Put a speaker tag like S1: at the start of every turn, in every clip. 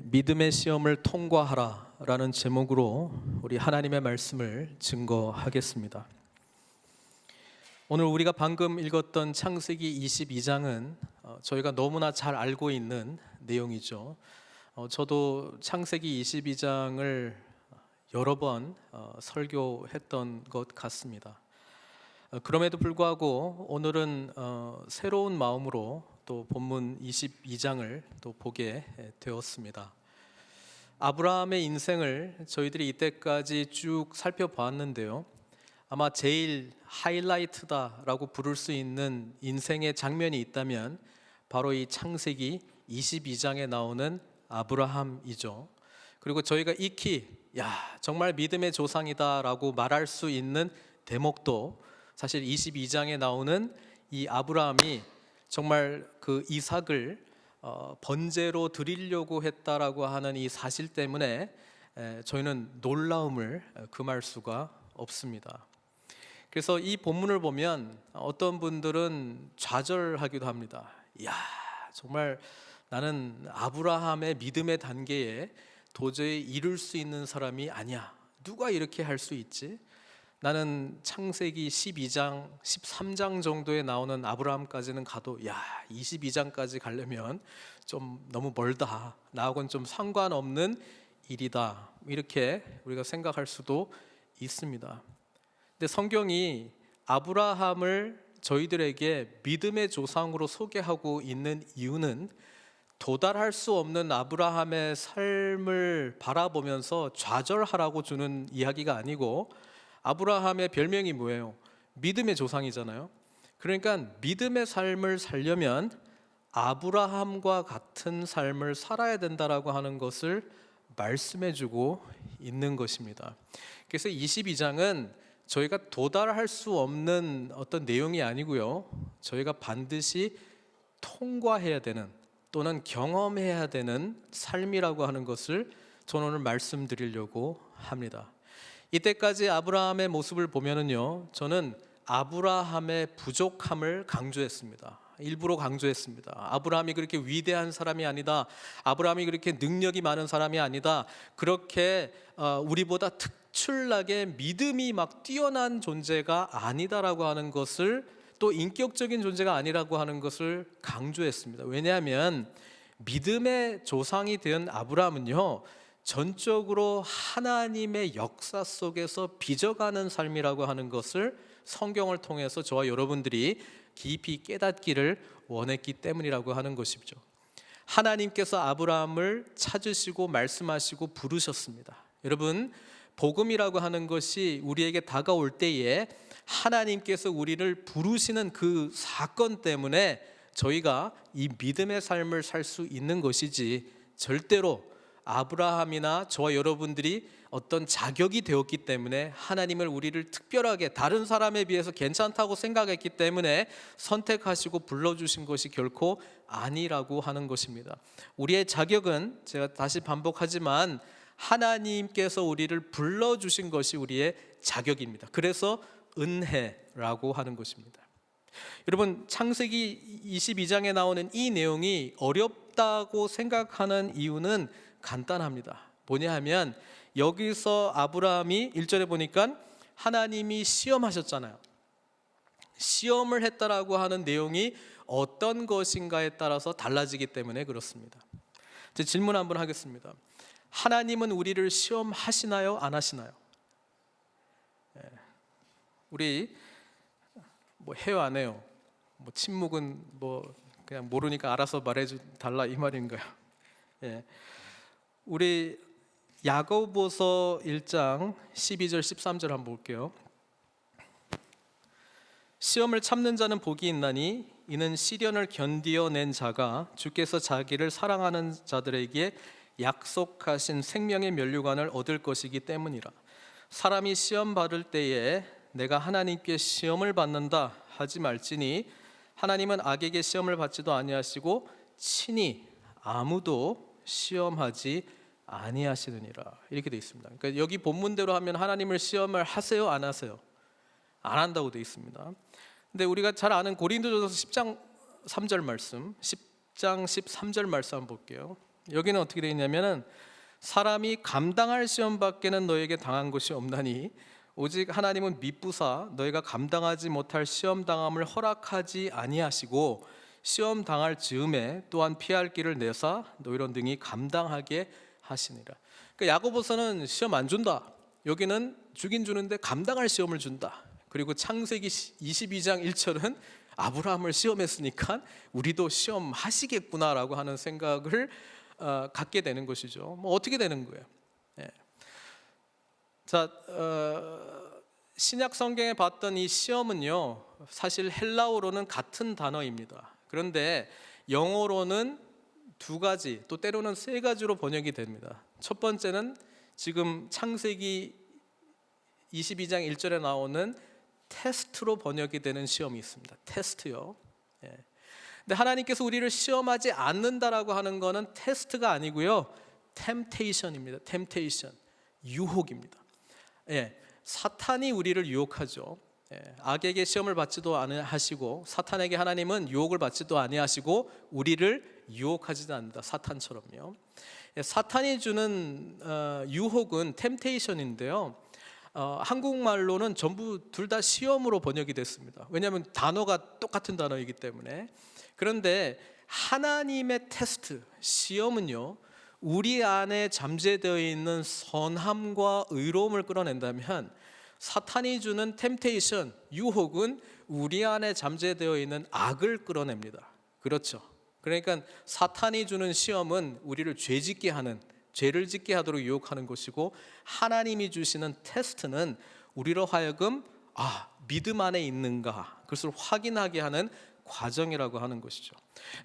S1: 믿음의 시험을 통과하라라는 제목으로 우리 하나님의 말씀을 증거하겠습니다. 오늘 우리가 방금 읽었던 창세기 22장은 저희가 너무나 잘 알고 있는 내용이죠. 저도 창세기 22장을 여러 번 설교했던 것 같습니다. 그럼에도 불구하고 오늘은 새로운 마음으로 또 본문 22장을 또 보게 되었습니다. 아브라함의 인생을 저희들이 이때까지 쭉 살펴보았는데요, 아마 제일 하이라이트다라고 부를 수 있는 인생의 장면이 있다면 바로 이 창세기 22장에 나오는 아브라함이죠. 그리고 저희가 익히 정말 믿음의 조상이다라고 말할 수 있는 대목도 사실 22장에 나오는 이 아브라함이 정말 그 이삭을 번제로 드리려고 했다라고 하는 이 사실 때문에 저희는 놀라움을 금할 수가 없습니다. 그래서 이 본문을 보면 어떤 분들은 좌절하기도 합니다. 정말 나는 아브라함의 믿음의 단계에 도저히 이룰 수 있는 사람이 아니야. 누가 이렇게 할 수 있지? 나는 창세기 12장, 13장 정도에 나오는 아브라함까지는 가도 22장까지 가려면 좀 너무 멀다. 나하고는 좀 상관없는 일이다. 이렇게 우리가 생각할 수도 있습니다. 근데 성경이 아브라함을 저희들에게 믿음의 조상으로 소개하고 있는 이유는 도달할 수 없는 아브라함의 삶을 바라보면서 좌절하라고 주는 이야기가 아니고, 아브라함의 별명이 뭐예요? 믿음의 조상이잖아요. 그러니까 믿음의 삶을 살려면 아브라함과 같은 삶을 살아야 된다라고 하는 것을 말씀해주고 있는 것입니다. 그래서 22장은 저희가 도달할 수 없는 어떤 내용이 아니고요, 저희가 반드시 통과해야 되는 또는 경험해야 되는 삶이라고 하는 것을 저는 오늘 말씀드리려고 합니다. 이때까지 아브라함의 모습을 보면은요, 저는 아브라함의 부족함을 강조했습니다. 일부러 강조했습니다. 아브라함이 그렇게 위대한 사람이 아니다. 아브라함이 그렇게 능력이 많은 사람이 아니다. 그렇게 우리보다 특출나게 믿음이 막 뛰어난 존재가 아니다라고 하는 것을, 또 인격적인 존재가 아니라고 하는 것을 강조했습니다. 왜냐하면 믿음의 조상이 된 아브라함은요, 전적으로 하나님의 역사 속에서 빚어가는 삶이라고 하는 것을 성경을 통해서 저와 여러분들이 깊이 깨닫기를 원했기 때문이라고 하는 것이죠. 하나님께서 아브라함을 찾으시고 말씀하시고 부르셨습니다. 여러분, 복음이라고 하는 것이 우리에게 다가올 때에 하나님께서 우리를 부르시는 그 사건 때문에 저희가 이 믿음의 삶을 살 수 있는 것이지, 절대로 아브라함이나 저와 여러분들이 어떤 자격이 되었기 때문에 하나님을 우리를 특별하게 다른 사람에 비해서 괜찮다고 생각했기 때문에 선택하시고 불러주신 것이 결코 아니라고 하는 것입니다. 우리의 자격은, 제가 다시 반복하지만, 하나님께서 우리를 불러주신 것이 우리의 자격입니다. 그래서 은혜라고 하는 것입니다. 여러분, 창세기 22장에 나오는 이 내용이 어렵다고 생각하는 이유는 간단합니다. 뭐냐 하면, 여기서 아브라함이 1절에 보니까 하나님이 시험하셨잖아요. 시험을 했다라고 하는 내용이 어떤 것인가에 따라서 달라지기 때문에 그렇습니다. 제 질문 한번 하겠습니다. 하나님은 우리를 시험하시나요? 안 하시나요? 우리 해요 안 해요? 침묵은 그냥 모르니까 알아서 말해달라 이 말인가요? 우리 야고보서 1장 12절 13절 한번 볼게요. 시험을 참는 자는 복이 있나니 이는 시련을 견디어낸 자가 주께서 자기를 사랑하는 자들에게 약속하신 생명의 면류관을 얻을 것이기 때문이라. 사람이 시험 받을 때에 내가 하나님께 시험을 받는다 하지 말지니 하나님은 악에게 시험을 받지도 아니하시고 친히 아무도 시험하지 아니하시느니라. 이렇게 되어 있습니다. 그러니까 여기 본문대로 하면 하나님을 시험을 하세요, 안 하세요? 안 한다고 되어 있습니다. 근데 우리가 잘 아는 고린도전서 10장 3절 말씀, 10장 13절 말씀 한번 볼게요. 여기는 어떻게 되어 있냐면은 사람이 감당할 시험밖에는 너에게 당한 것이 없나니 오직 하나님은 미쁘사 너희가 감당하지 못할 시험 당함을 허락하지 아니하시고 시험 당할 즈음에 또한 피할 길을 내사 너희로 능히 감당하게 하시니라. 그러니까 야고보서는 시험 안 준다. 여기는 주긴 주는데 감당할 시험을 준다. 그리고 창세기 22장 1절은 아브라함을 시험했으니까 우리도 시험하시겠구나라고 하는 생각을 갖게 되는 것이죠. 뭐 어떻게 되는 거예요? 예. 자, 신약 성경에 봤던 이 시험은요, 사실 헬라어로는 같은 단어입니다. 그런데 영어로는 두 가지, 또 때로는 세 가지로 번역이 됩니다. 첫 번째는 지금 창세기 22장 1절에 나오는 테스트로 번역이 되는 시험이 있습니다. 테스트요. 예. 근데 하나님께서 우리를 시험하지 않는다라고 하는 것은 테스트가 아니고요, 템테이션입니다. 템테이션, 유혹입니다. 예. 사탄이 우리를 유혹하죠. 예. 악에게 시험을 받지도 아니하시고 사탄에게 하나님은 유혹을 받지도 아니하시고 우리를 유혹하지도 않는다. 사탄처럼요. 예. 사탄이 주는 유혹은 템테이션인데요. 한국말로는 전부 둘 다 시험으로 번역이 됐습니다. 왜냐하면 단어가 똑같은 단어이기 때문에. 그런데 하나님의 테스트, 시험은요, 우리 안에 잠재되어 있는 선함과 의로움을 끌어낸다면 사탄이 주는 템테이션, 유혹은 우리 안에 잠재되어 있는 악을 끌어냅니다. 그렇죠. 그러니까 사탄이 주는 시험은 우리를 죄짓게 하는, 죄를 짓게 하도록 유혹하는 것이고, 하나님이 주시는 테스트는 우리로 하여금 믿음 안에 있는가 그것을 확인하게 하는 과정이라고 하는 것이죠.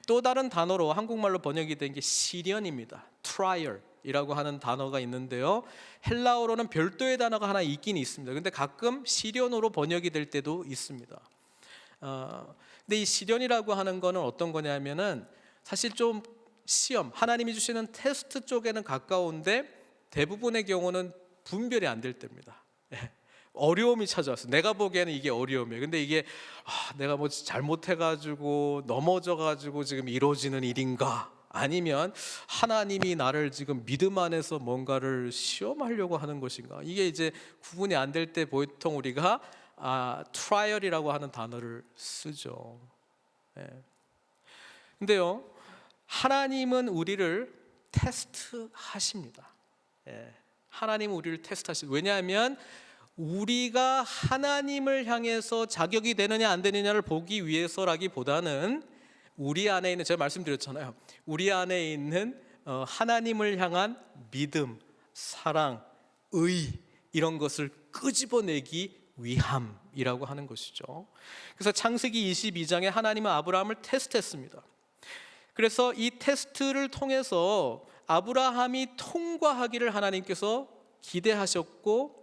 S1: 또 다른 단어로 한국말로 번역이 된 게 시련입니다. trial이라고 하는 단어가 있는데요, 헬라어로는 별도의 단어가 하나 있긴 있습니다. 근데 가끔 시련으로 번역이 될 때도 있습니다. 근데 이 시련이라고 하는 거는 어떤 거냐면은 사실 좀 시험, 하나님이 주시는 테스트 쪽에는 가까운데 대부분의 경우는 분별이 안 될 때입니다. 어려움이 찾아왔어요. 내가 보기에는 이게 어려움이에요. 근데 이게 내가 뭐 잘못해가지고 넘어져가지고 지금 이루어지는 일인가, 아니면 하나님이 나를 지금 믿음 안에서 뭔가를 시험하려고 하는 것인가, 이게 이제 구분이 안 될 때 보통 우리가 트라이얼이라고 하는 단어를 쓰죠. 근데요, 하나님은 우리를 테스트하십니다. 하나님은 우리를 테스트하십니다. 왜냐하면 우리가 하나님을 향해서 자격이 되느냐 안 되느냐를 보기 위해서라기보다는 우리 안에 있는, 제가 말씀드렸잖아요, 우리 안에 있는 하나님을 향한 믿음, 사랑, 의, 이런 것을 끄집어내기 위함이라고 하는 것이죠. 그래서 창세기 22장에 하나님은 아브라함을 테스트했습니다. 그래서 이 테스트를 통해서 아브라함이 통과하기를 하나님께서 기대하셨고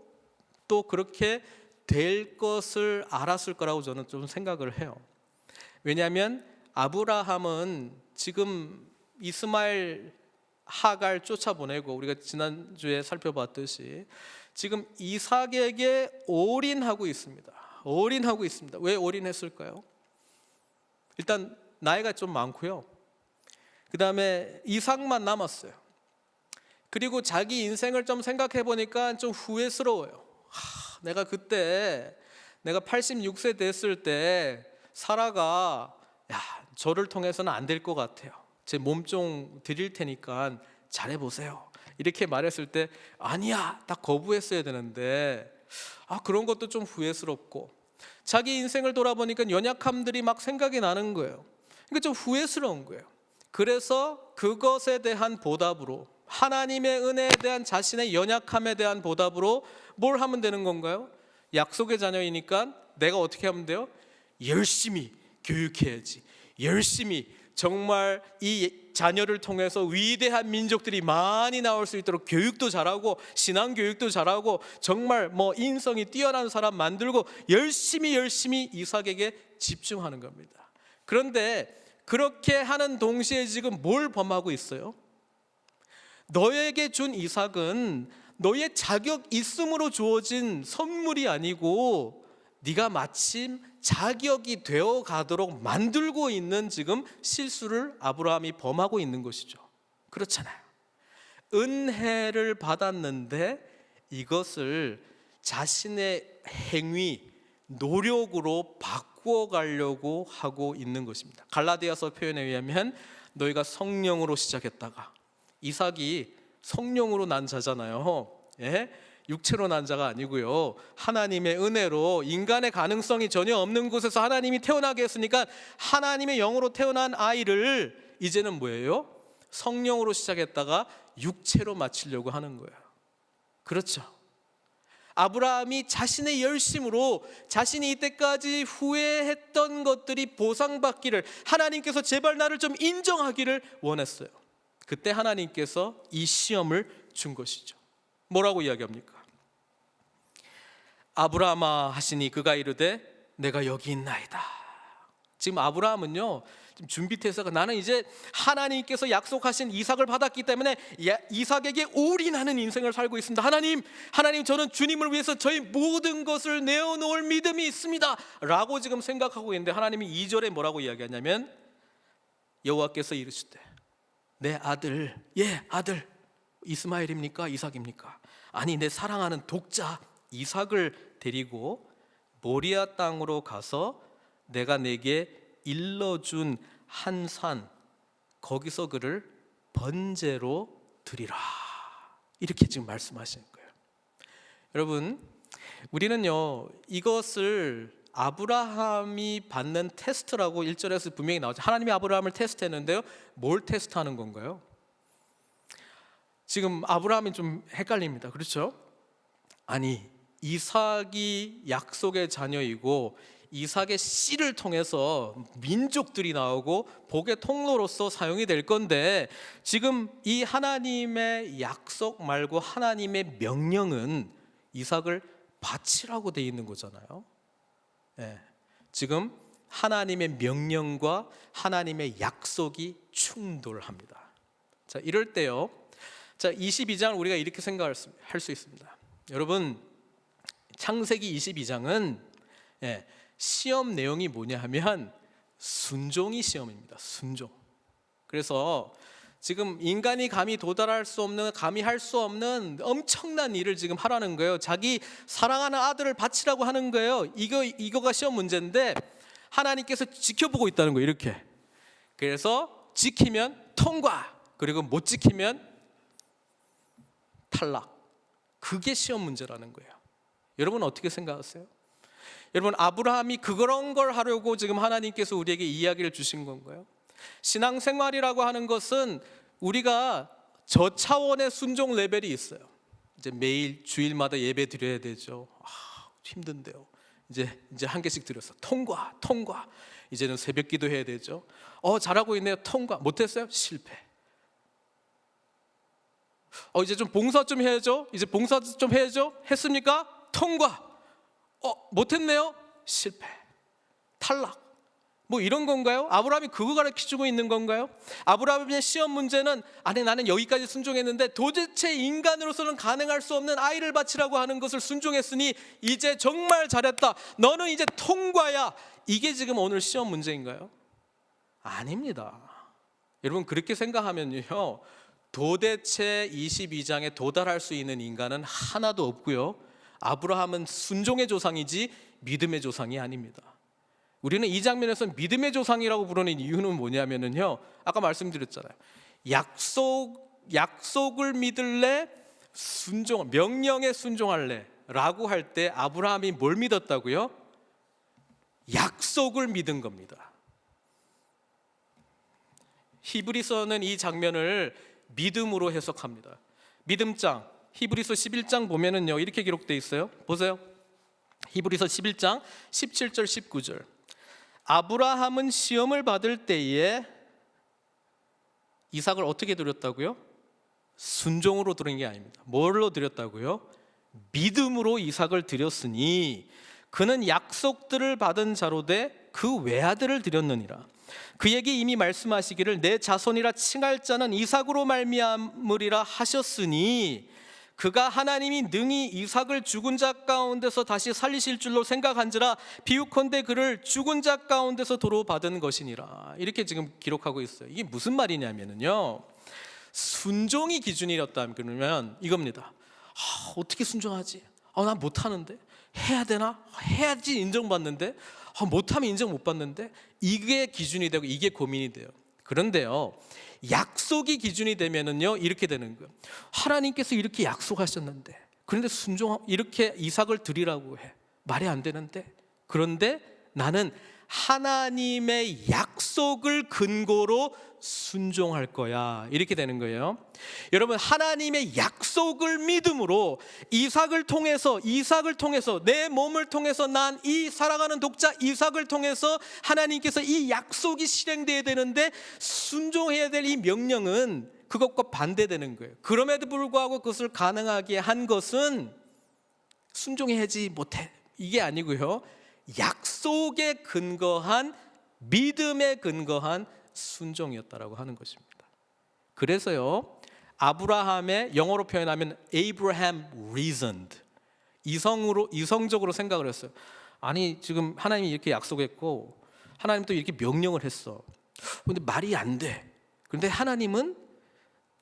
S1: 또 그렇게 될 것을 알았을 거라고 저는 좀 생각을 해요. 왜냐하면 아브라함은 지금 이스마엘, 하갈 쫓아보내고, 우리가 지난주에 살펴봤듯이 지금 이삭에게 올인하고 있습니다. 올인하고 있습니다. 왜 올인했을까요? 일단 나이가 좀 많고요, 그 다음에 이삭만 남았어요. 그리고 자기 인생을 좀 생각해 보니까 좀 후회스러워요. 내가 그때 내가 86세 됐을 때 사라가 저를 통해서는 안 될 것 같아요. 제 몸종 드릴 테니까 잘해보세요, 이렇게 말했을 때 아니야, 딱 거부했어야 되는데 그런 것도 좀 후회스럽고, 자기 인생을 돌아보니까 연약함들이 막 생각이 나는 거예요. 그러니까 좀 후회스러운 거예요. 그래서 그것에 대한 보답으로, 하나님의 은혜에 대한 자신의 연약함에 대한 보답으로 뭘 하면 되는 건가요? 약속의 자녀이니까 내가 어떻게 하면 돼요? 열심히 교육해야지. 열심히 정말 이 자녀를 통해서 위대한 민족들이 많이 나올 수 있도록 교육도 잘하고 신앙 교육도 잘하고 정말 인성이 뛰어난 사람 만들고 열심히 이삭에게 집중하는 겁니다. 그런데 그렇게 하는 동시에 지금 뭘 범하고 있어요? 너에게 준 이삭은 너의 자격 있음으로 주어진 선물이 아니고 네가 마침 자격이 되어 가도록 만들고 있는 지금 실수를 아브라함이 범하고 있는 것이죠. 그렇잖아요. 은혜를 받았는데 이것을 자신의 행위, 노력으로 바꾸어 가려고 하고 있는 것입니다. 갈라디아서 표현에 의하면 너희가 성령으로 시작했다가, 이삭이 성령으로 난 자잖아요. 예? 육체로 난 자가 아니고요. 하나님의 은혜로 인간의 가능성이 전혀 없는 곳에서 하나님이 태어나게 했으니까 하나님의 영으로 태어난 아이를 이제는 뭐예요? 성령으로 시작했다가 육체로 마치려고 하는 거예요. 그렇죠. 아브라함이 자신의 열심으로 자신이 이때까지 후회했던 것들이 보상받기를, 하나님께서 제발 나를 좀 인정하기를 원했어요. 그때 하나님께서 이 시험을 준 것이죠. 뭐라고 이야기합니까? 아브라함아 하시니 그가 이르되 내가 여기 있나이다. 지금 아브라함은요, 지금 준비태세가, 나는 이제 하나님께서 약속하신 이삭을 받았기 때문에 이삭에게 올인하는 인생을 살고 있습니다. 하나님 저는 주님을 위해서 저희 모든 것을 내어놓을 믿음이 있습니다 라고 지금 생각하고 있는데, 하나님이 2절에 뭐라고 이야기하냐면 여호와께서 이르시되 내 아들, 아들 이스마엘입니까 이삭입니까? 아니 내 사랑하는 독자 이삭을 데리고 모리아 땅으로 가서 내가 내게 일러준 한 산, 거기서 그를 번제로 드리라, 이렇게 지금 말씀하시는 거예요. 여러분, 우리는요 이것을 아브라함이 받는 테스트라고 1절에서 분명히 나오죠. 하나님이 아브라함을 테스트했는데요, 뭘 테스트하는 건가요? 지금 아브라함이 좀 헷갈립니다. 그렇죠? 아니 이삭이 약속의 자녀이고 이삭의 씨를 통해서 민족들이 나오고 복의 통로로서 사용이 될 건데, 지금 이 하나님의 약속 말고 하나님의 명령은 이삭을 바치라고 돼 있는 거잖아요. 네. 지금 하나님의 명령과 하나님의 약속이 충돌합니다. 자, 이럴 때요, 자 22장을 우리가 이렇게 생각할 수 있습니다. 여러분, 창세기 22장은 시험 내용이 뭐냐 하면 순종이 시험입니다. 순종. 그래서 지금 인간이 감히 도달할 수 없는, 감히 할 수 없는 엄청난 일을 지금 하라는 거예요. 자기 사랑하는 아들을 바치라고 하는 거예요. 이거가 시험 문제인데 하나님께서 지켜보고 있다는 거예요. 이렇게. 그래서 지키면 통과, 그리고 못 지키면 탈락. 그게 시험 문제라는 거예요. 여러분 어떻게 생각하세요? 여러분, 아브라함이 그런 걸 하려고 지금 하나님께서 우리에게 이야기를 주신 건가요? 신앙생활이라고 하는 것은 우리가 저차원의 순종 레벨이 있어요. 이제 매일 주일마다 예배 드려야 되죠. 힘든데요. 이제 한 개씩 드려서 통과. 이제는 새벽 기도해야 되죠. 잘하고 있네요. 통과. 못했어요? 실패. 이제 좀 봉사 좀 해야죠. 이제 봉사 좀 해야죠. 했습니까? 통과. 못했네요. 실패. 탈락. 뭐 이런 건가요? 아브라함이 그거 가르쳐주고 있는 건가요? 아브라함의 시험 문제는, 아니 나는 여기까지 순종했는데 도대체 인간으로서는 가능할 수 없는 아이를 바치라고 하는 것을 순종했으니 이제 정말 잘했다, 너는 이제 통과야, 이게 지금 오늘 시험 문제인가요? 아닙니다. 여러분, 그렇게 생각하면요, 도대체 22장에 도달할 수 있는 인간은 하나도 없고요, 아브라함은 순종의 조상이지 믿음의 조상이 아닙니다. 우리는 이 장면에서 믿음의 조상이라고 부르는 이유는 뭐냐면요, 아까 말씀드렸잖아요. 약속을 믿을래? 명령에 순종할래? 라고 할 때 아브라함이 뭘 믿었다고요? 약속을 믿은 겁니다. 히브리서는 이 장면을 믿음으로 해석합니다. 믿음장, 히브리서 11장 보면은요, 이렇게 기록되어 있어요. 보세요. 히브리서 11장 17절 19절. 아브라함은 시험을 받을 때에 이삭을 어떻게 드렸다고요? 순종으로 드린 게 아닙니다. 뭘로 드렸다고요? 믿음으로 이삭을 드렸으니 그는 약속들을 받은 자로 돼 그 외아들을 드렸느니라. 그에게 이미 말씀하시기를 내 자손이라 칭할 자는 이삭으로 말미암으리라 하셨으니, 그가 하나님이 능히 이삭을 죽은 자 가운데서 다시 살리실 줄로 생각한지라 비유컨대 그를 죽은 자 가운데서 도로 받은 것이니라. 이렇게 지금 기록하고 있어요. 이게 무슨 말이냐면요, 순종이 기준이었다 그러면 이겁니다. 어떻게 순종하지? 난 못하는데 해야 되나? 해야지 인정받는데 못하면 인정 못 받는데, 이게 기준이 되고 이게 고민이 돼요. 그런데요, 약속이 기준이 되면은요 이렇게 되는 거예요. 하나님께서 이렇게 약속하셨는데, 그런데 이렇게 이삭을 드리라고 해. 말이 안 되는데, 그런데 나는 하나님의 약속을 근거로 순종할 거야, 이렇게 되는 거예요. 여러분, 하나님의 약속을 믿음으로 이삭을 통해서 내 몸을 통해서 난 이 살아가는 독자 이삭을 통해서 하나님께서 이 약속이 실행돼야 되는데, 순종해야 될 이 명령은 그것과 반대되는 거예요. 그럼에도 불구하고 그것을 가능하게 한 것은 순종해야지 못해, 이게 아니고요, 약속에 근거한, 믿음에 근거한 순종이었다라고 하는 것입니다. 그래서요, 아브라함의, 영어로 표현하면 Abraham reasoned, 이성적으로 생각을 했어요. 아니, 지금 하나님이 이렇게 약속했고 하나님 또 이렇게 명령을 했어. 근데 말이 안 돼. 그런데 하나님은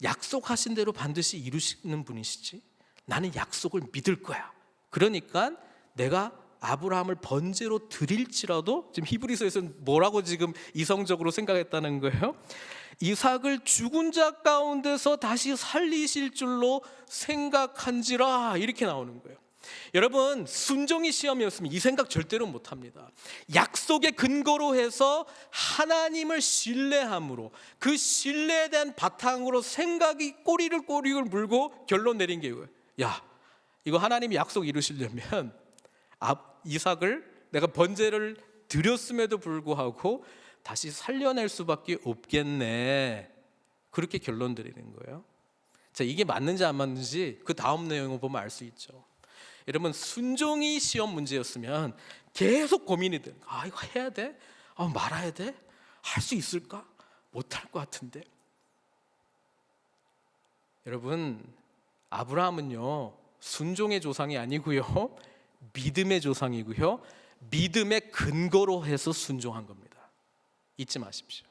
S1: 약속하신 대로 반드시 이루시는 분이시지, 나는 약속을 믿을 거야. 그러니까 내가 아브라함을 번제로 드릴지라도, 지금 히브리서에서는 뭐라고 지금 이성적으로 생각했다는 거예요? 이삭을 죽은 자 가운데서 다시 살리실 줄로 생각한지라, 이렇게 나오는 거예요. 여러분, 순종이 시험이었으면 이 생각 절대로 못합니다. 약속의 근거로 해서 하나님을 신뢰함으로, 그 신뢰에 대한 바탕으로 생각이 꼬리를 물고 결론 내린 게 이거예요. 야, 이거 하나님이 약속 이루시려면 이삭을 내가 번제를 드렸음에도 불구하고 다시 살려낼 수밖에 없겠네, 그렇게 결론 내리는 거예요. 자, 이게 맞는지 안 맞는지 그 다음 내용을 보면 알 수 있죠. 여러분, 순종이 시험 문제였으면 계속 고민이 돼. 이거 해야 돼? 말아야 돼? 할 수 있을까? 못할 것 같은데. 여러분, 아브라함은요 순종의 조상이 아니고요, 믿음의 조상이고요, 믿음의 근거로 해서 순종한 겁니다. 잊지 마십시오.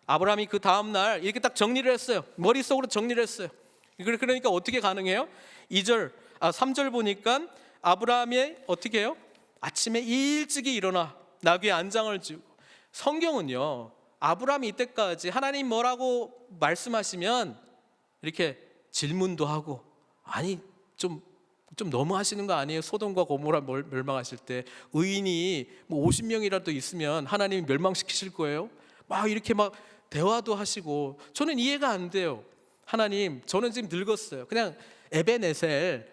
S1: 아브라함이 그 다음 날 이렇게 딱 정리를 했어요. 머릿속으로 정리를 했어요. 그러니까 어떻게 가능해요? 3절 보니까 아브라함이 어떻게 해요? 아침에 일찍이 일어나 나귀의 안장을 지우고. 성경은요, 아브라함이 이때까지 하나님 뭐라고 말씀하시면 이렇게 질문도 하고, 아니 좀 너무 하시는 거 아니에요? 소돔과 고모라 멸망하실 때 의인이 50명이라도 있으면 하나님이 멸망시키실 거예요? 막 이렇게 막 대화도 하시고. 저는 이해가 안 돼요. 하나님, 저는 지금 늙었어요. 그냥 에베네셀이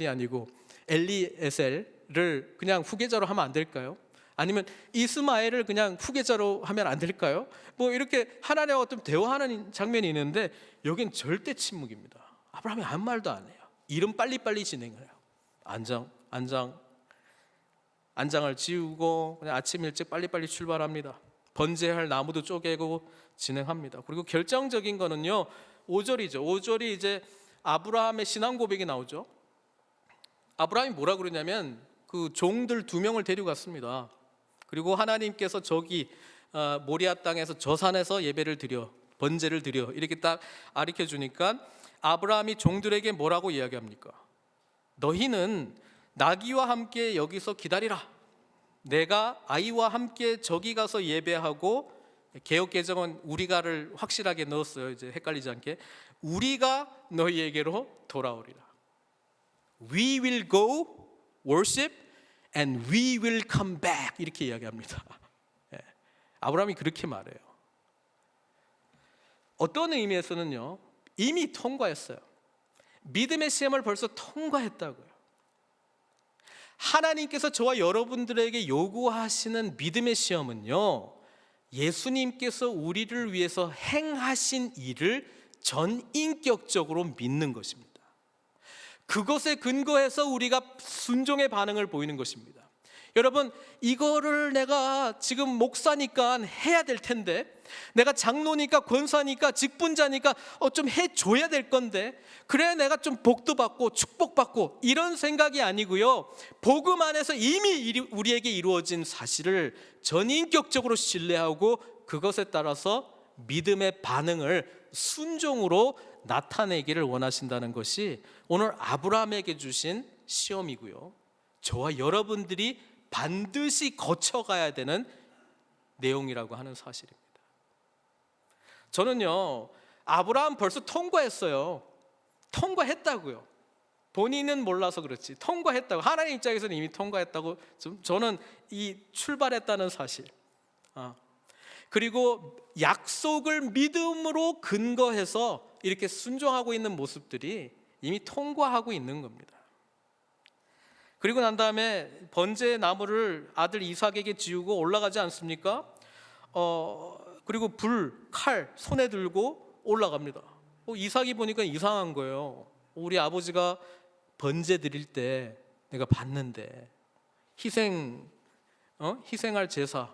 S1: 아니고 엘리에셀을 그냥 후계자로 하면 안 될까요? 아니면 이스마엘을 그냥 후계자로 하면 안 될까요? 이렇게 하나님과 좀 대화하는 장면이 있는데, 여긴 절대 침묵입니다. 아브라함이 아무 말도 안 해요. 일은 빨리빨리 진행해요. 안장을 지우고 그냥 아침 일찍 빨리빨리 출발합니다. 번제할 나무도 쪼개고 진행합니다. 그리고 결정적인 거는요, 5절이죠. 5절이 이제 아브라함의 신앙 고백이 나오죠. 아브라함이 뭐라 그러냐면 그 종들 2명을 데려갔습니다. 그리고 하나님께서 저기 모리아 땅에서 저 산에서 예배를 드려, 번제를 드려, 이렇게 딱 가르쳐 주니까 아브라함이 종들에게 뭐라고 이야기합니까? 너희는 나귀와 함께 여기서 기다리라. 내가 아이와 함께 저기 가서 예배하고, 개역 개정은 우리가를 확실하게 넣었어요. 이제 헷갈리지 않게. 우리가 너희에게로 돌아오리라. We will go worship and we will come back, 이렇게 이야기합니다. 아브라함이 그렇게 말해요. 어떤 의미에서는요, 이미 통과했어요. 믿음의 시험을 벌써 통과했다고요. 하나님께서 저와 여러분들에게 요구하시는 믿음의 시험은요, 예수님께서 우리를 위해서 행하신 일을 전인격적으로 믿는 것입니다. 그것에 근거해서 우리가 순종의 반응을 보이는 것입니다. 여러분, 이거를 내가 지금 목사니까 해야 될 텐데, 내가 장로니까 권사니까 직분자니까 좀 해줘야 될 건데, 그래 내가 좀 복도 받고 축복받고, 이런 생각이 아니고요, 복음 안에서 이미 우리에게 이루어진 사실을 전인격적으로 신뢰하고 그것에 따라서 믿음의 반응을 순종으로 나타내기를 원하신다는 것이 오늘 아브라함에게 주신 시험이고요, 저와 여러분들이 반드시 거쳐가야 되는 내용이라고 하는 사실입니다. 저는요, 아브라함 벌써 통과했어요. 통과했다고요. 본인은 몰라서 그렇지 통과했다고, 하나님 입장에서는 이미 통과했다고 저는 이 출발했다는 사실, 그리고 약속을 믿음으로 근거해서 이렇게 순종하고 있는 모습들이 이미 통과하고 있는 겁니다. 그리고 난 다음에 번제의 나무를 아들 이삭에게 지우고 올라가지 않습니까? 그리고 불, 칼 손에 들고 올라갑니다. 이삭이 보니까 이상한 거예요. 우리 아버지가 번제 드릴 때 내가 봤는데 희생할 제사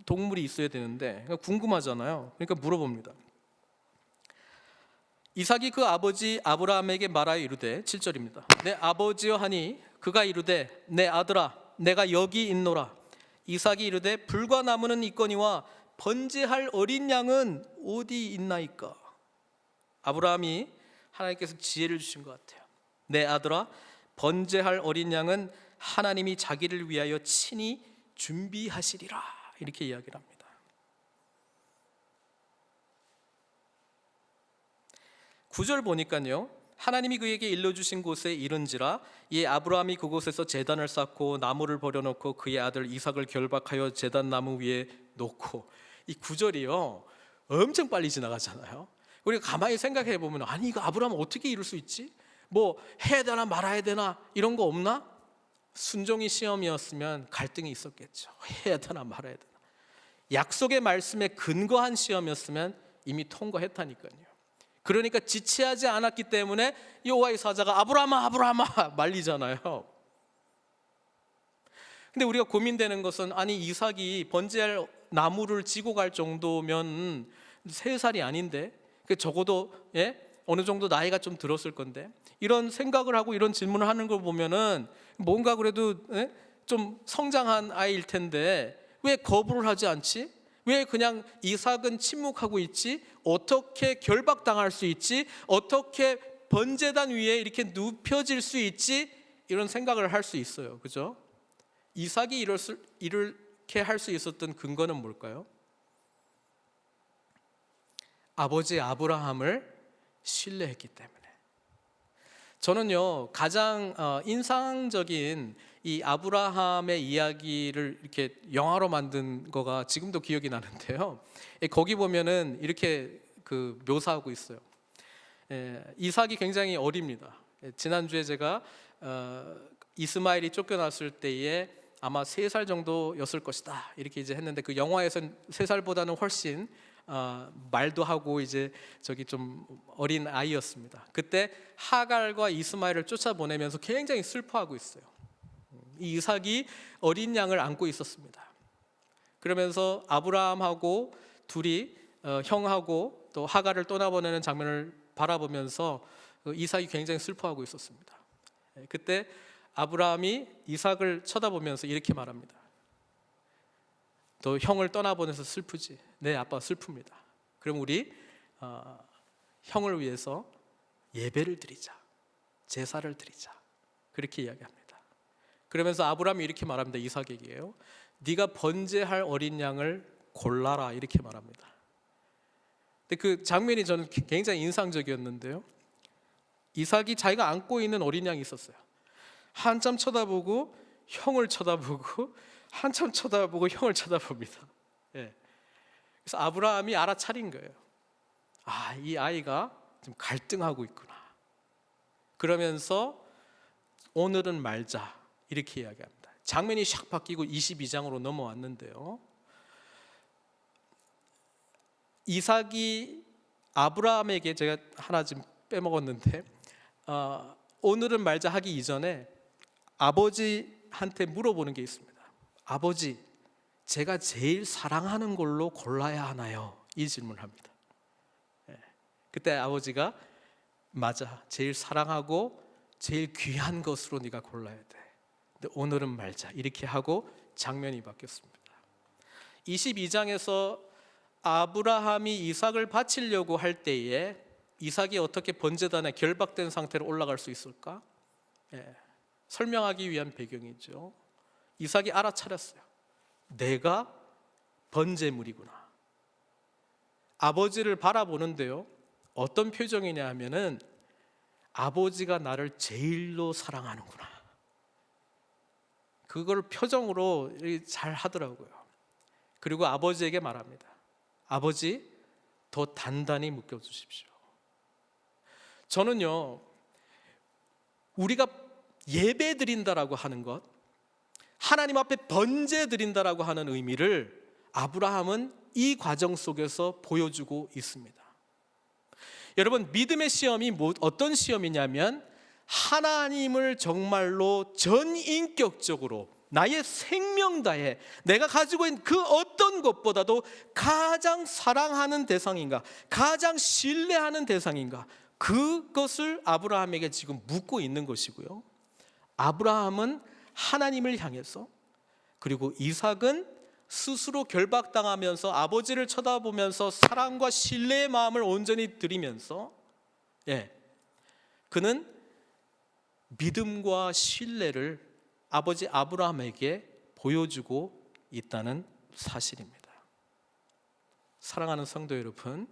S1: 동물이 있어야 되는데 궁금하잖아요. 그러니까 물어봅니다. 이삭이 그 아버지 아브라함에게 말하여 이르되, 7절입니다. 내 아버지여 하니 그가 이르되 내 아들아 내가 여기 있노라. 이삭이 이르되 불과 나무는 있거니와 번제할 어린 양은 어디 있나이까. 아브라함이 하나님께서 지혜를 주신 것 같아요. 내 아들아, 번제할 어린 양은 하나님이 자기를 위하여 친히 준비하시리라, 이렇게 이야기를 합니다. 구절 보니까요, 하나님이 그에게 일러주신 곳에 이른지라 이 아브라함이 그곳에서 제단을 쌓고 나무를 버려놓고 그의 아들 이삭을 결박하여 제단 나무 위에 놓고. 이 구절이요 엄청 빨리 지나가잖아요. 우리가 가만히 생각해 보면, 아니 이거 아브라함 어떻게 이룰 수 있지? 뭐 해야 되나 말아야 되나 이런 거 없나? 순종이 시험이었으면 갈등이 있었겠죠. 해야 되나 말아야 되나. 약속의 말씀에 근거한 시험이었으면 이미 통과했다니까요. 그러니까 지체하지 않았기 때문에 여호와의 사자가 아브라함아 아브라함아 말리잖아요. 근데 우리가 고민되는 것은, 아니 이삭이 번제할 나무를 지고 갈 정도면 3살이 아닌데, 적어도 어느 정도 나이가 좀 들었을 건데, 이런 생각을 하고 이런 질문을 하는 걸 보면은 뭔가 그래도 좀 성장한 아이일 텐데 왜 거부를 하지 않지? 왜 그냥 이삭은 침묵하고 있지? 어떻게 결박당할 수 있지? 어떻게 번제단 위에 이렇게 눕혀질 수 있지? 이런 생각을 할 수 있어요. 그죠? 이삭이 이렇게 할 수 있었던 근거는 뭘까요? 아버지 아브라함을 신뢰했기 때문에. 저는요, 가장 인상적인 이 아브라함의 이야기를 이렇게 영화로 만든 거가 지금도 기억이 나는데요, 거기 보면은 이렇게 묘사하고 있어요. 이삭이 굉장히 어립니다. 지난주에 제가 이스마엘이 쫓겨났을 때에 아마 3살 정도였을 것이다 이렇게 이제 했는데, 그 영화에서는 3살보다는 훨씬 말도 하고 이제 좀 어린 아이였습니다. 그때 하갈과 이스마엘을 쫓아보내면서 굉장히 슬퍼하고 있어요. 이 이삭이 어린 양을 안고 있었습니다. 그러면서 아브라함하고 둘이 형하고 또 하갈을 떠나보내는 장면을 바라보면서 이삭이 굉장히 슬퍼하고 있었습니다. 그때 아브라함이 이삭을 쳐다보면서 이렇게 말합니다. 너 형을 떠나보내서 슬프지? 네, 아빠 슬픕니다. 그럼 우리 형을 위해서 예배를 드리자, 제사를 드리자, 그렇게 이야기합니다. 그러면서 아브라함이 이렇게 말합니다. 이삭에게요, 네가 번제할 어린 양을 골라라, 이렇게 말합니다. 근데 그 장면이 저는 굉장히 인상적이었는데요, 이삭이 자기가 안고 있는 어린 양이 있었어요. 한참 쳐다보고 형을 쳐다보고 한참 쳐다보고 형을 쳐다봅니다. 그래서 아브라함이 알아차린 거예요. 이 아이가 좀 갈등하고 있구나. 그러면서 오늘은 말자, 이렇게 이야기합니다. 장면이 샥 바뀌고 22장으로 넘어왔는데요, 이삭이 아브라함에게, 제가 하나 지금 빼먹었는데, 오늘은 말자 하기 이전에 아버지한테 물어보는 게 있습니다. 아버지, 제가 제일 사랑하는 걸로 골라야 하나요? 이 질문을 합니다. 그때 아버지가, 맞아, 제일 사랑하고 제일 귀한 것으로 네가 골라야 돼. 근데 오늘은 말자, 이렇게 하고 장면이 바뀌었습니다. 22장에서 아브라함이 이삭을 바치려고 할 때에 이삭이 어떻게 번제단에 결박된 상태로 올라갈 수 있을까? 설명하기 위한 배경이죠. 이삭이 알아차렸어요. 내가 번제물이구나. 아버지를 바라보는데요, 어떤 표정이냐 하면은 아버지가 나를 제일로 사랑하는구나, 그걸 표정으로 잘 하더라고요. 그리고 아버지에게 말합니다. 아버지, 더 단단히 묶여주십시오. 저는요, 우리가 예배 드린다라고 하는 것, 하나님 앞에 번제 드린다라고 하는 의미를 아브라함은 이 과정 속에서 보여주고 있습니다. 여러분, 믿음의 시험이 어떤 시험이냐면 하나님을 정말로 전인격적으로 나의 생명 다해 내가 가지고 있는 그 어떤 것보다도 가장 사랑하는 대상인가, 가장 신뢰하는 대상인가, 그것을 아브라함에게 지금 묻고 있는 것이고요. 아브라함은 하나님을 향해서, 그리고 이삭은 스스로 결박당하면서 아버지를 쳐다보면서 사랑과 신뢰의 마음을 온전히 드리면서 그는 믿음과 신뢰를 아버지 아브라함에게 보여주고 있다는 사실입니다. 사랑하는 성도 여러분,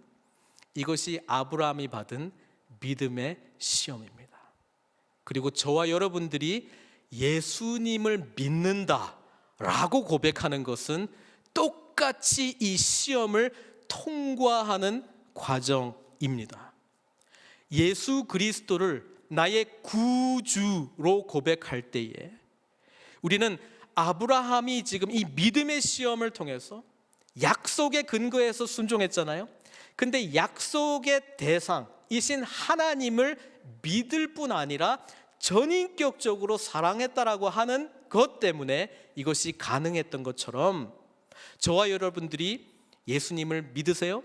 S1: 이것이 아브라함이 받은 믿음의 시험입니다. 그리고 저와 여러분들이 예수님을 믿는다라고 고백하는 것은 똑같이 이 시험을 통과하는 과정입니다. 예수 그리스도를 나의 구주로 고백할 때에 우리는 아브라함이 지금 이 믿음의 시험을 통해서 약속의 근거에서 순종했잖아요. 근데 약속의 대상이신 하나님을 믿을 뿐 아니라 전인격적으로 사랑했다라고 하는 것 때문에 이것이 가능했던 것처럼 저와 여러분들이 예수님을 믿으세요?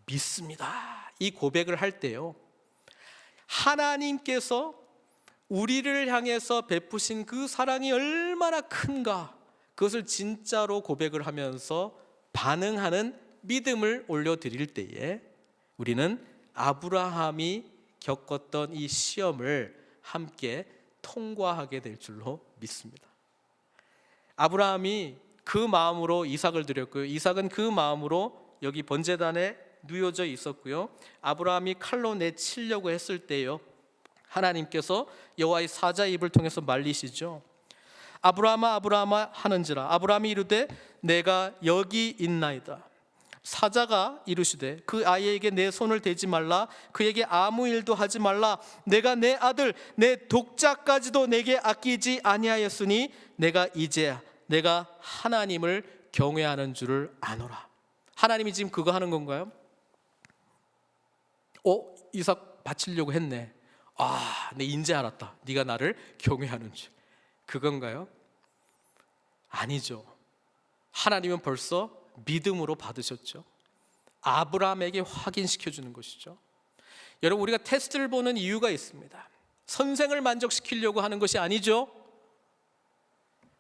S1: 믿습니다. 이 고백을 할 때요, 하나님께서 우리를 향해서 베푸신 그 사랑이 얼마나 큰가, 그것을 진짜로 고백을 하면서 반응하는 믿음을 올려드릴 때에 우리는 아브라함이 겪었던 이 시험을 함께 통과하게 될 줄로 믿습니다. 아브라함이 그 마음으로 이삭을 드렸고요, 이삭은 그 마음으로 여기 번제단에 누워져 있었고요. 아브라함이 칼로 내치려고 했을 때요, 하나님께서 여호와의 사자의 입을 통해서 말리시죠. 아브라함아 아브라함아 하는지라. 아브라함이 이르되 내가 여기 있나이다. 사자가 이르시되 그 아이에게 내 손을 대지 말라, 그에게 아무 일도 하지 말라. 내가 내 아들 내 독자까지도 내게 아끼지 아니하였으니 내가 이제 내가 하나님을 경외하는 줄을 아노라. 하나님이 지금 그거 하는 건가요? 이삭 바치려고 했네. 내 인제 알았다. 네가 나를 경외하는 줄. 그건가요? 아니죠. 하나님은 벌써 믿음으로 받으셨죠. 아브라함에게 확인시켜 주는 것이죠. 여러분, 우리가 테스트를 보는 이유가 있습니다. 선생을 만족시키려고 하는 것이 아니죠.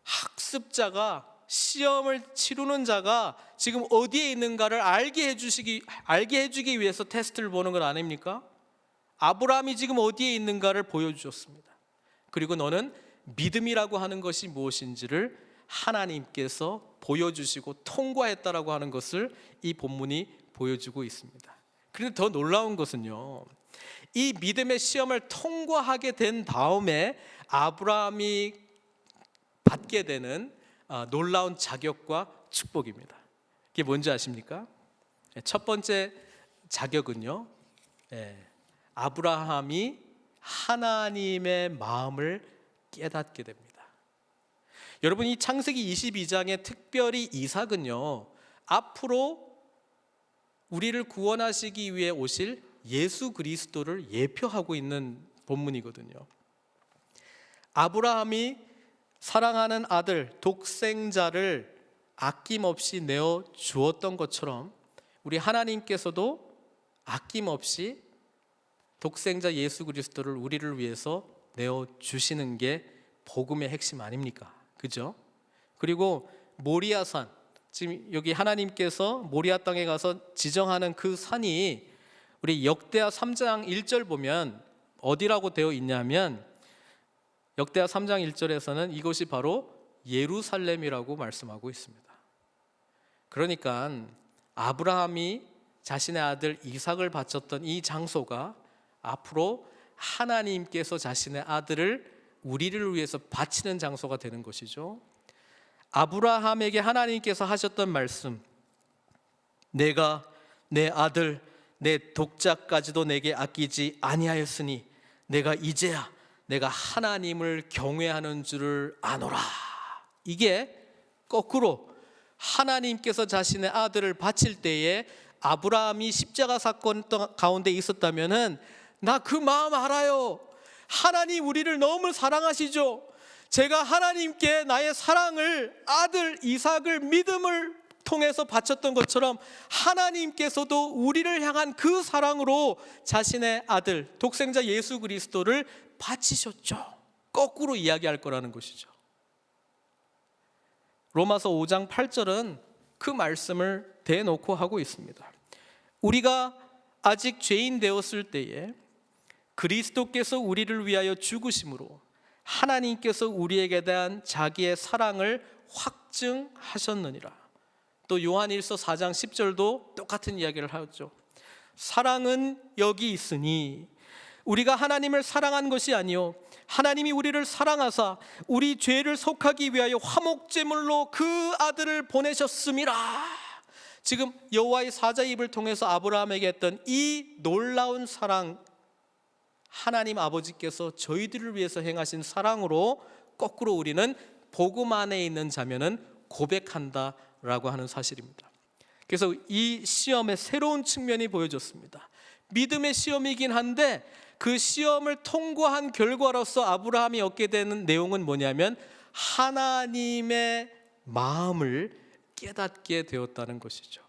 S1: 학습자가, 시험을 치르는 자가 지금 어디에 있는가를 알게 해주기 위해서 테스트를 보는 건 아닙니까? 아브라함이 지금 어디에 있는가를 보여주셨습니다. 그리고 너는 믿음이라고 하는 것이 무엇인지를 하나님께서 보여주시고 통과했다라고 하는 것을 이 본문이 보여주고 있습니다. 그런데 더 놀라운 것은요, 이 믿음의 시험을 통과하게 된 다음에 아브라함이 받게 되는 놀라운 자격과 축복입니다. 이게 뭔지 아십니까? 첫 번째 자격은요, 아브라함이 하나님의 마음을 깨닫게 됩니다. 여러분, 이 창세기 22장에 특별히 이삭은요, 앞으로 우리를 구원하시기 위해 오실 예수 그리스도를 예표하고 있는 본문이거든요. 아브라함이 사랑하는 아들 독생자를 아낌없이 내어 주었던 것처럼 우리 하나님께서도 아낌없이 독생자 예수 그리스도를 우리를 위해서 내어 주시는 게 복음의 핵심 아닙니까? 그죠? 그리고 모리아산, 지금 여기 하나님께서 모리아 땅에 가서 지정하는 그 산이 우리 역대하 3장 1절 보면 어디라고 되어 있냐면 역대하 3장 1절에서는 이곳이 바로 예루살렘이라고 말씀하고 있습니다. 그러니까 아브라함이 자신의 아들 이삭을 바쳤던 이 장소가 앞으로 하나님께서 자신의 아들을 우리를 위해서 바치는 장소가 되는 것이죠. 아브라함에게 하나님께서 하셨던 말씀, 내가 내 아들 내 독자까지도 내게 아끼지 아니하였으니 내가 이제야 내가 하나님을 경외하는 줄을 아노라. 이게 거꾸로 하나님께서 자신의 아들을 바칠 때에 아브라함이 십자가 사건 가운데 있었다면은 나 그 마음 알아요. 하나님 우리를 너무 사랑하시죠. 제가 하나님께 나의 사랑을 아들 이삭을 믿음을 통해서 바쳤던 것처럼 하나님께서도 우리를 향한 그 사랑으로 자신의 아들 독생자 예수 그리스도를 바치셨죠. 거꾸로 이야기할 거라는 것이죠. 로마서 5장 8절은 그 말씀을 대놓고 하고 있습니다. 우리가 아직 죄인 되었을 때에 그리스도께서 우리를 위하여 죽으심으로 하나님께서 우리에게 대한 자기의 사랑을 확증하셨느니라. 또 요한일서 4장 10절도 똑같은 이야기를 하였죠. 사랑은 여기 있으니 우리가 하나님을 사랑한 것이 아니요 하나님이 우리를 사랑하사 우리 죄를 속하기 위하여 화목제물로 그 아들을 보내셨음이라. 지금 여호와의 사자입을 통해서 아브라함에게 했던 이 놀라운 사랑, 하나님 아버지께서 저희들을 위해서 행하신 사랑으로 거꾸로 우리는 복음 안에 있는 자면은 고백한다라고 하는 사실입니다. 그래서 이 시험의 새로운 측면이 보여졌습니다. 믿음의 시험이긴 한데 그 시험을 통과한 결과로서 아브라함이 얻게 되는 내용은 뭐냐면 하나님의 마음을 깨닫게 되었다는 것이죠.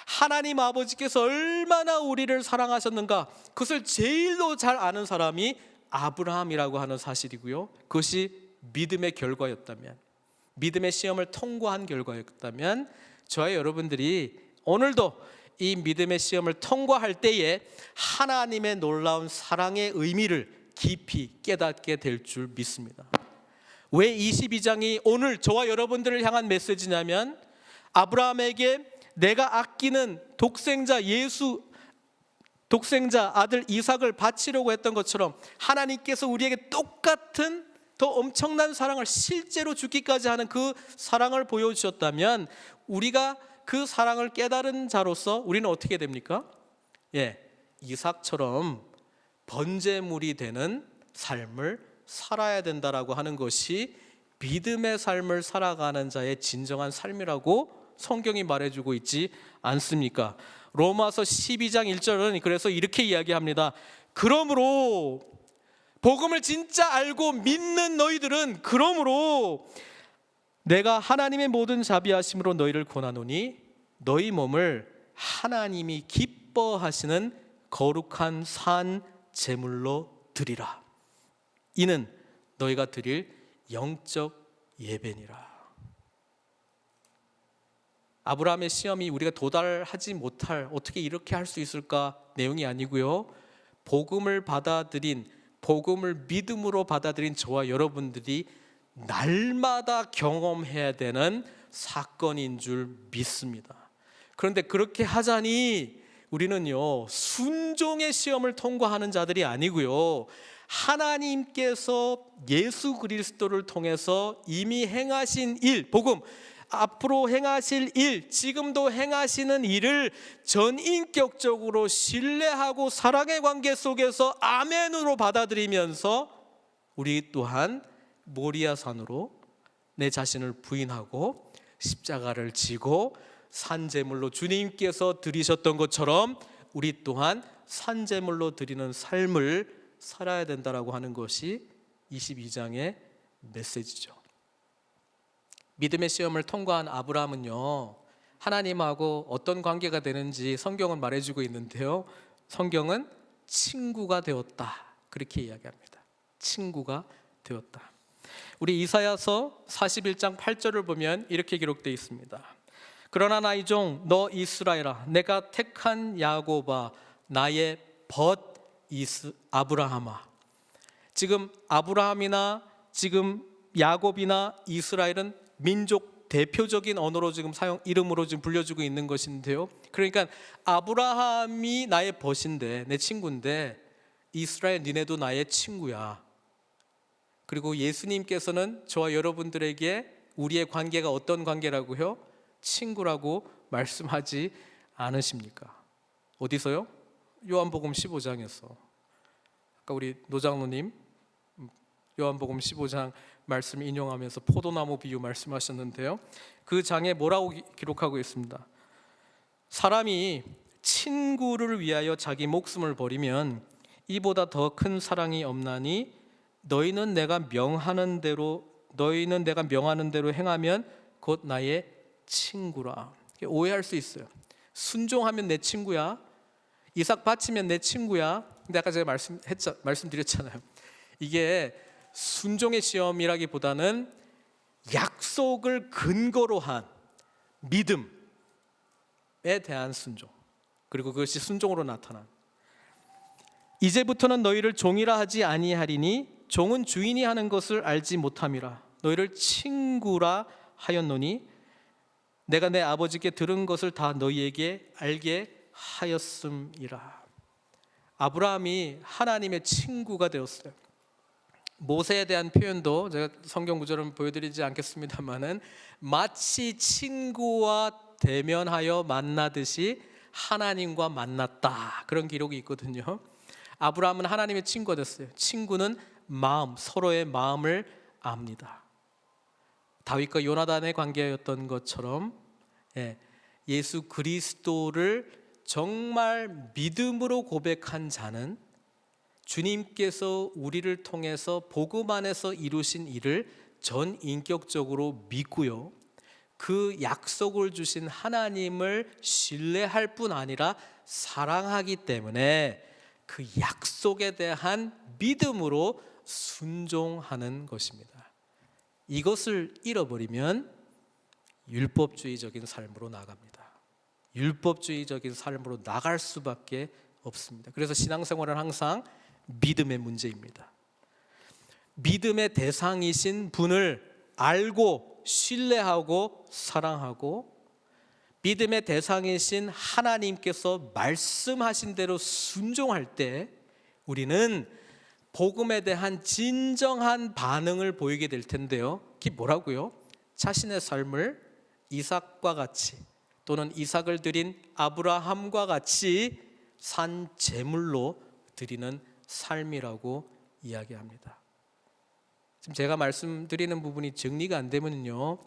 S1: 하나님 아버지께서 얼마나 우리를 사랑하셨는가, 그것을 제일로 잘 아는 사람이 아브라함이라고 하는 사실이고요. 그것이 믿음의 결과였다면, 믿음의 시험을 통과한 결과였다면 저와 여러분들이 오늘도 이 믿음의 시험을 통과할 때에 하나님의 놀라운 사랑의 의미를 깊이 깨닫게 될 줄 믿습니다. 왜 22장이 오늘 저와 여러분들을 향한 메시지냐면 아브라함에게 내가 아끼는 독생자 아들 이삭을 바치려고 했던 것처럼 하나님께서 우리에게 똑같은 더 엄청난 사랑을 실제로 죽기까지 하는 그 사랑을 보여주셨다면 우리가 그 사랑을 깨달은 자로서 우리는 어떻게 됩니까? 이삭처럼 번제물이 되는 삶을 살아야 된다라고 하는 것이 믿음의 삶을 살아가는 자의 진정한 삶이라고 성경이 말해주고 있지 않습니까? 로마서 12장 1절은 그래서 이렇게 이야기합니다. 그러므로 복음을 진짜 알고 믿는 너희들은 그러므로 내가 하나님의 모든 자비하심으로 너희를 권하노니 너희 몸을 하나님이 기뻐하시는 거룩한 산 제물로 드리라. 이는 너희가 드릴 영적 예배니라. 아브라함의 시험이 우리가 도달하지 못할, 어떻게 이렇게 할 수 있을까 내용이 아니고요, 복음을 믿음으로 받아들인 저와 여러분들이 날마다 경험해야 되는 사건인 줄 믿습니다. 그런데 그렇게 하자니 우리는요 순종의 시험을 통과하는 자들이 아니고요, 하나님께서 예수 그리스도를 통해서 이미 행하신 일, 복음, 앞으로 행하실 일, 지금도 행하시는 일을 전인격적으로 신뢰하고 사랑의 관계 속에서 아멘으로 받아들이면서 우리 또한 모리아산으로 내 자신을 부인하고 십자가를 지고 산제물로 주님께서 드리셨던 것처럼 우리 또한 산제물로 드리는 삶을 살아야 된다라고 하는 것이 22장의 메시지죠. 믿음의 시험을 통과한 아브라함은요 하나님하고 어떤 관계가 되는지 성경은 말해주고 있는데요, 성경은 친구가 되었다 그렇게 이야기합니다. 친구가 되었다. 우리 이사야서 41장 8절을 보면 이렇게 기록되어 있습니다. 그러나 나의 종 너 이스라엘아, 내가 택한 야곱아, 나의 벗 아브라함아. 지금 아브라함이나 지금 야곱이나 이스라엘은 민족 대표적인 언어로 지금 이름으로 지금 불려주고 있는 것인데요. 그러니까 아브라함이 나의 벗인데, 내 친구인데, 이스라엘 니네도 나의 친구야. 그리고 예수님께서는 저와 여러분들에게 우리의 관계가 어떤 관계라고요? 친구라고 말씀하지 않으십니까? 어디서요? 요한복음 15장에서. 아까 우리 노장로님 요한복음 15장 말씀 인용하면서 포도나무 비유 말씀하셨는데요. 그 장에 뭐라고 기록하고 있습니다. 사람이 친구를 위하여 자기 목숨을 버리면 이보다 더 큰 사랑이 없나니 너희는 내가 명하는 대로 행하면 곧 나의 친구라. 오해할 수 있어요. 순종하면 내 친구야. 이삭 바치면 내 친구야. 근데 아까 제가 말씀드렸잖아요. 이게 순종의 시험이라기보다는 약속을 근거로 한 믿음에 대한 순종, 그리고 그것이 순종으로 나타난. 이제부터는 너희를 종이라 하지 아니하리니 종은 주인이 하는 것을 알지 못함이라. 너희를 친구라 하였노니 내가 내 아버지께 들은 것을 다 너희에게 알게 하였음이라. 아브라함이 하나님의 친구가 되었어요. 모세에 대한 표현도 제가 성경 구절은 보여드리지 않겠습니다만은 마치 친구와 대면하여 만나듯이 하나님과 만났다, 그런 기록이 있거든요. 아브라함은 하나님의 친구가 됐어요. 친구는 서로의 마음을 압니다. 다윗과 요나단의 관계였던 것처럼 예수 그리스도를 정말 믿음으로 고백한 자는 주님께서 우리를 통해서 복음 안에서 이루신 일을 전인격적으로 믿고요, 그 약속을 주신 하나님을 신뢰할 뿐 아니라 사랑하기 때문에 그 약속에 대한 믿음으로 순종하는 것입니다. 이것을 잃어버리면 율법주의적인 삶으로 나갑니다. 율법주의적인 삶으로 나갈 수밖에 없습니다. 그래서 신앙생활은 항상 믿음의 문제입니다. 믿음의 대상이신 분을 알고 신뢰하고 사랑하고, 믿음의 대상이신 하나님께서 말씀하신 대로 순종할 때 우리는 복음에 대한 진정한 반응을 보이게 될 텐데요. 그게 뭐라고요? 자신의 삶을 이삭과 같이, 또는 이삭을 드린 아브라함과 같이 산 제물로 드리는 삶이라고 이야기합니다. 지금 제가 말씀드리는 부분이 정리가 안 되면요,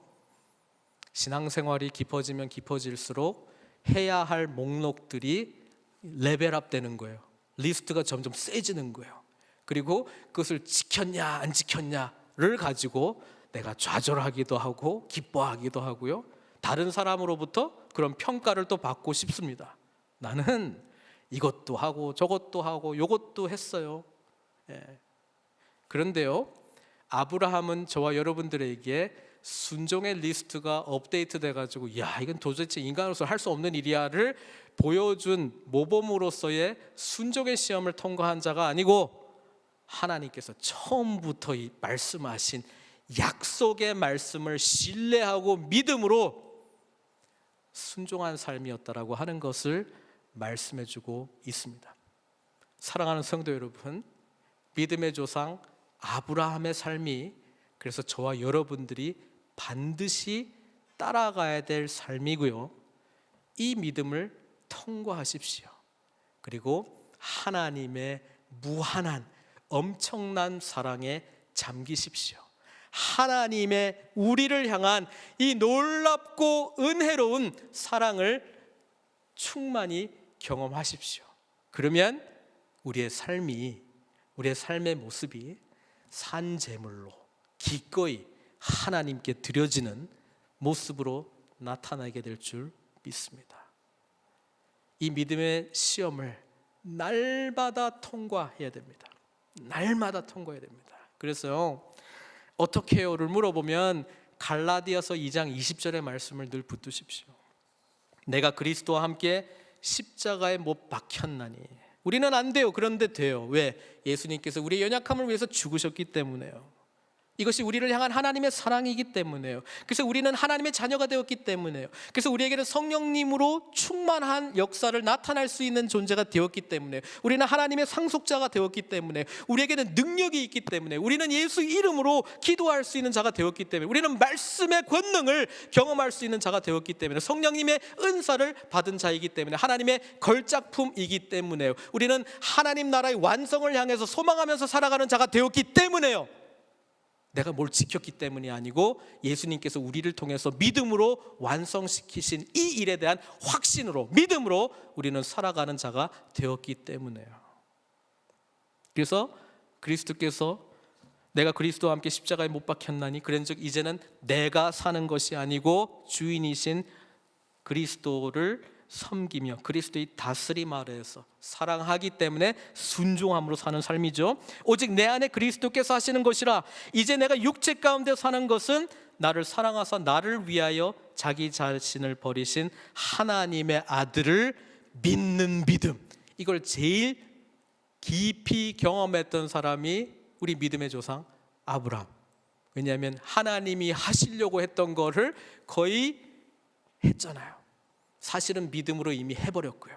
S1: 신앙생활이 깊어지면 깊어질수록 해야 할 목록들이 레벨업 되는 거예요. 리스트가 점점 세지는 거예요. 그리고 그것을 지켰냐 안 지켰냐를 가지고 내가 좌절하기도 하고 기뻐하기도 하고요, 다른 사람으로부터 그런 평가를 또 받고 싶습니다. 나는 이것도 하고 저것도 하고 요것도 했어요. 그런데요, 아브라함은 저와 여러분들에게 순종의 리스트가 업데이트 돼가지고 야, 이건 도대체 인간으로서 할 수 없는 일이야를 보여준 모범으로서의 순종의 시험을 통과한 자가 아니고, 하나님께서 처음부터 이 말씀하신 약속의 말씀을 신뢰하고 믿음으로 순종한 삶이었다라고 하는 것을 말씀해주고 있습니다. 사랑하는 성도 여러분, 믿음의 조상 아브라함의 삶이 그래서 저와 여러분들이 반드시 따라가야 될 삶이고요, 이 믿음을 통과하십시오. 그리고 하나님의 무한한 엄청난 사랑에 잠기십시오. 하나님의 우리를 향한 이 놀랍고 은혜로운 사랑을 충만히 경험하십시오. 그러면 우리의 삶의 모습이 산제물로 기꺼이 하나님께 드려지는 모습으로 나타나게 될 줄 믿습니다. 이 믿음의 시험을 날마다 통과해야 됩니다. 날마다 통과해야 됩니다. 그래서 어떻게 해요를 물어보면 갈라디아서 2장 20절의 말씀을 늘 붙드십시오. 내가 그리스도와 함께 십자가에 못 박혔나니. 우리는 안 돼요. 그런데 돼요. 왜? 예수님께서 우리의 연약함을 위해서 죽으셨기 때문에요. 이것이 우리를 향한 하나님의 사랑이기 때문에요. 그래서 우리는 하나님의 자녀가 되었기 때문에요. 그래서 우리에게는 성령님으로 충만한 역사를 나타낼 수 있는 존재가 되었기 때문에, 우리는 하나님의 상속자가 되었기 때문에, 우리에게는 능력이 있기 때문에, 우리는 예수 이름으로 기도할 수 있는 자가 되었기 때문에, 우리는 말씀의 권능을 경험할 수 있는 자가 되었기 때문에, 성령님의 은사를 받은 자이기 때문에, 하나님의 걸작품이기 때문에요. 우리는 하나님 나라의 완성을 향해서 소망하면서 살아가는 자가 되었기 때문에요. 내가 뭘 지켰기 때문이 아니고 예수님께서 우리를 통해서 믿음으로 완성시키신 이 일에 대한 확신으로, 믿음으로 우리는 살아가는 자가 되었기 때문에요. 그래서 그리스도께서 내가 그리스도와 함께 십자가에 못 박혔나니, 그런즉 이제는 내가 사는 것이 아니고 주인이신 그리스도를 섬기며 그리스도의 다스림 아래에서 사랑하기 때문에 순종함으로 사는 삶이죠. 오직 내 안에 그리스도께서 하시는 것이라. 이제 내가 육체 가운데 사는 것은 나를 사랑하사 나를 위하여 자기 자신을 버리신 하나님의 아들을 믿는 믿음. 이걸 제일 깊이 경험했던 사람이 우리 믿음의 조상 아브라함. 왜냐하면 하나님이 하시려고 했던 거를 거의 했잖아요. 사실은 믿음으로 이미 해버렸고요.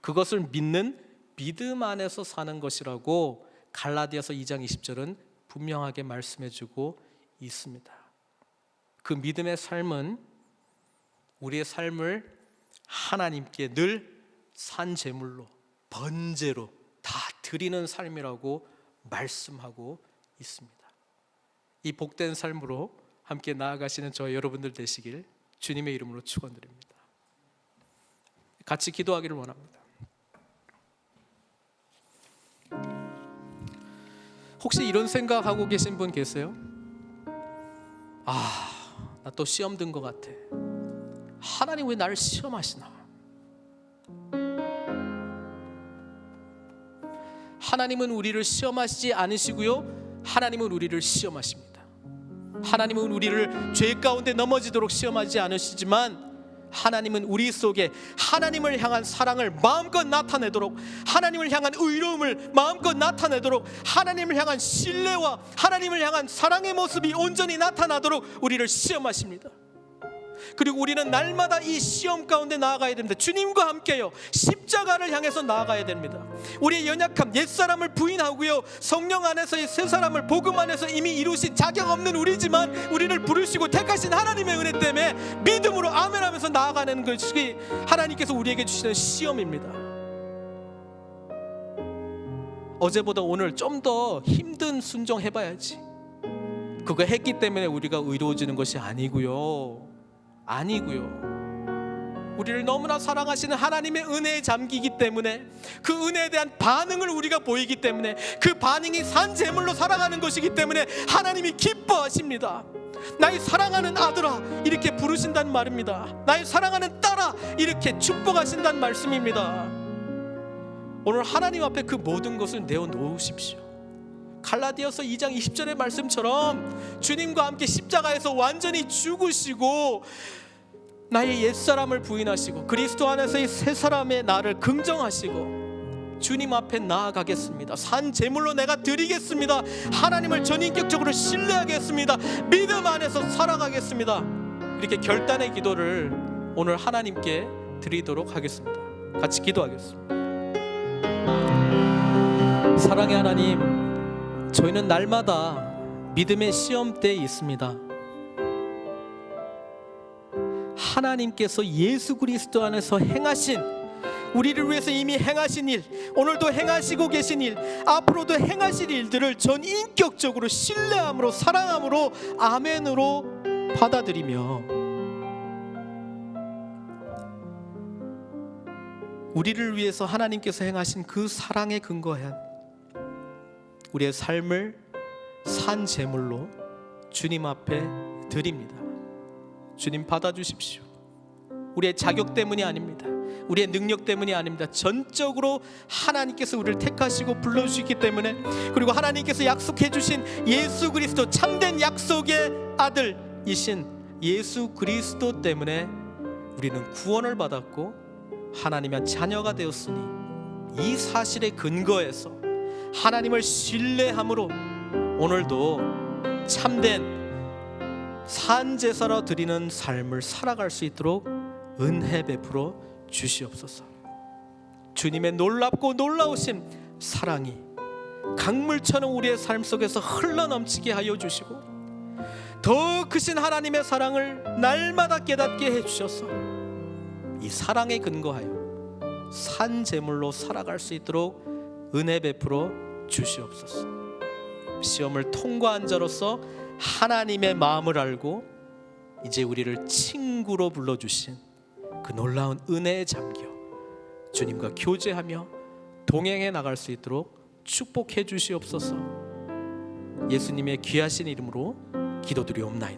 S1: 그것을 믿는 믿음 안에서 사는 것이라고 갈라디아서 2장 20절은 분명하게 말씀해주고 있습니다. 그 믿음의 삶은 우리의 삶을 하나님께 늘 산제물로, 번제로 다 드리는 삶이라고 말씀하고 있습니다. 이 복된 삶으로 함께 나아가시는 저와 여러분들 되시길 주님의 이름으로 축원드립니다. 같이 기도하기를 원합니다. 혹시 이런 생각하고 계신 분 계세요? 나 또 시험 든 것 같아. 하나님 왜 나를 시험하시나? 하나님은 우리를 시험하시지 않으시고요, 하나님은 우리를 시험하십니다. 하나님은 우리를 죄 가운데 넘어지도록 시험하지 않으시지만, 하나님은 우리 속에 하나님을 향한 사랑을 마음껏 나타내도록, 하나님을 향한 의로움을 마음껏 나타내도록, 하나님을 향한 신뢰와 하나님을 향한 사랑의 모습이 온전히 나타나도록 우리를 시험하십니다. 그리고 우리는 날마다 이 시험 가운데 나아가야 됩니다. 주님과 함께요, 십자가를 향해서 나아가야 됩니다. 우리의 연약함, 옛사람을 부인하고요, 성령 안에서의 새 사람을 복음 안에서 이미 이루신 자격 없는 우리지만 우리를 부르시고 택하신 하나님의 은혜 때문에 믿음으로 아멘하면서 나아가는 것이 하나님께서 우리에게 주시는 시험입니다. 어제보다 오늘 좀 더 힘든 순종해봐야지. 그거 했기 때문에 우리가 의로워지는 것이 아니고요. 우리를 너무나 사랑하시는 하나님의 은혜에 잠기기 때문에, 그 은혜에 대한 반응을 우리가 보이기 때문에, 그 반응이 산 제물로 살아가는 것이기 때문에 하나님이 기뻐하십니다. 나의 사랑하는 아들아, 이렇게 부르신단 말입니다. 나의 사랑하는 딸아, 이렇게 축복하신단 말씀입니다. 오늘 하나님 앞에 그 모든 것을 내어놓으십시오. 갈라디아서 2장 20절의 말씀처럼 주님과 함께 십자가에서 완전히 죽으시고 나의 옛사람을 부인하시고 그리스도 안에서의 새 사람의 나를 긍정하시고 주님 앞에 나아가겠습니다. 산 제물로 내가 드리겠습니다. 하나님을 전인격적으로 신뢰하겠습니다. 믿음 안에서 살아가겠습니다. 이렇게 결단의 기도를 오늘 하나님께 드리도록 하겠습니다. 같이 기도하겠습니다. 사랑의 하나님, 저희는 날마다 믿음의 시험대에 있습니다. 하나님께서 예수 그리스도 안에서 행하신, 우리를 위해서 이미 행하신 일, 오늘도 행하시고 계신 일, 앞으로도 행하실 일들을 전인격적으로 신뢰함으로, 사랑함으로, 아멘으로 받아들이며 우리를 위해서 하나님께서 행하신 그 사랑에 근거한 우리의 삶을 산 제물로 주님 앞에 드립니다. 주님 받아주십시오. 우리의 자격 때문이 아닙니다. 우리의 능력 때문이 아닙니다. 전적으로 하나님께서 우리를 택하시고 불러주시기 때문에, 그리고 하나님께서 약속해 주신 예수 그리스도, 참된 약속의 아들이신 예수 그리스도 때문에 우리는 구원을 받았고 하나님의 자녀가 되었으니 이 사실에 근거해서 하나님을 신뢰함으로 오늘도 참된 산제사로 드리는 삶을 살아갈 수 있도록 은혜 베풀어 주시옵소서. 주님의 놀랍고 놀라우신 사랑이 강물처럼 우리의 삶 속에서 흘러넘치게 하여 주시고 더 크신 하나님의 사랑을 날마다 깨닫게 해주셔서 이 사랑에 근거하여 산제물로 살아갈 수 있도록 은혜 베풀어 주시옵소서. 시험을 통과한 자로서 하나님의 마음을 알고 이제 우리를 친구로 불러주신 그 놀라운 은혜에 잠겨 주님과 교제하며 동행해 나갈 수 있도록 축복해 주시옵소서. 예수님의 귀하신 이름으로 기도드리옵나이다.